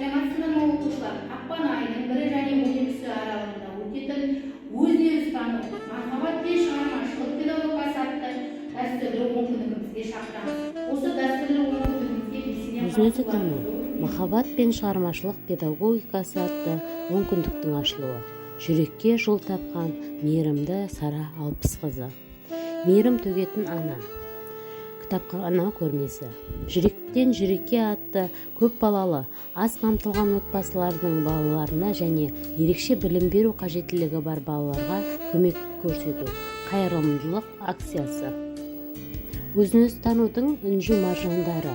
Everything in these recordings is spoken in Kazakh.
Саламатсыздарбы окуучулар. Акпан айынын 1 жана 12 аралыгында өтөтөн өзүн стану махабат пен шығармашылық педагогикасы атты дәстүрлүү мүмкүндүгүбүзгө шақырамыз. Осы дәстүрлүү мүмкүндүгүбүзгө белсене Өзүнүзү тануу, махабат пен шығармашылық педагогикасы атты мүмкүндүктүн ашылуы. Жүрекке жол тапқан мейірімді Сара Алпысқызы. Мейірім төгетін ана. Кітапхана көрмесі. Жүректен жүрекке атты көп балалы, аз қамтылған отбасылардың балаларына және ерекше білім беру қажеттілігі бар балаларға көмек көрсету қайырымдылық акциясы. Өзін-өзі танудың үнжу маржандары.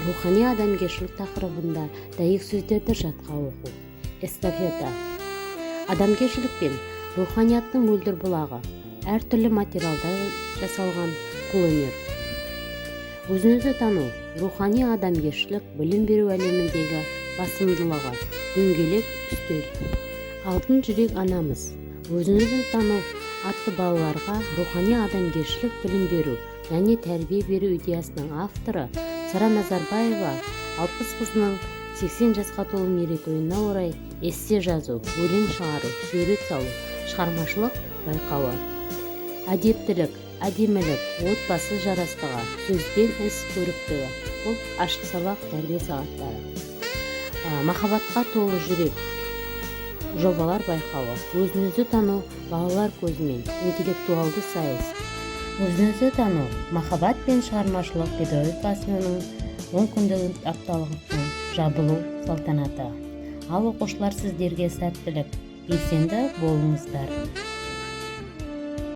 Рухани адамгершілік тақырыбында дәйек сөздерді жатқа оқу. Эстафета. Адамгершілік пен руханияттың мөлдір бұлағы. Әртүрлі материалдар жасалған қолөнер. Өзін-өзі тану, рухани адамгершілік білім беру әлеміндегі басымдылығы, дөңгелек үстел. Алтын жүрек анамыз. Өзін-өзі тану атты балаларға рухани адамгершілік білім беру және тәрбие беру идеясының авторы Сара Назарбаева Алпысқызының 80 жасқа толу мерейтойына орай эссе жазу, өлең шығару, сурет салу, шығармашылық байқауы. Әдептілік, әдемілік, отбасы жарастығы, сөзбен іс көріктігі. Бұл ашық сабақ тәрбие сағаттары. Махаббатқа толы жүрек. Жобалар байқауы. Өзін-өзі тану балалар көзімен. Интеллектуалды сайыс. Өзін-өзі тану махаббат пен шығармашылық педагогикасының мүмкіндігі апталығының жабылу салтанаты. Ал оқушылар, сіздерге сәттілік, белсенді болыңыздар.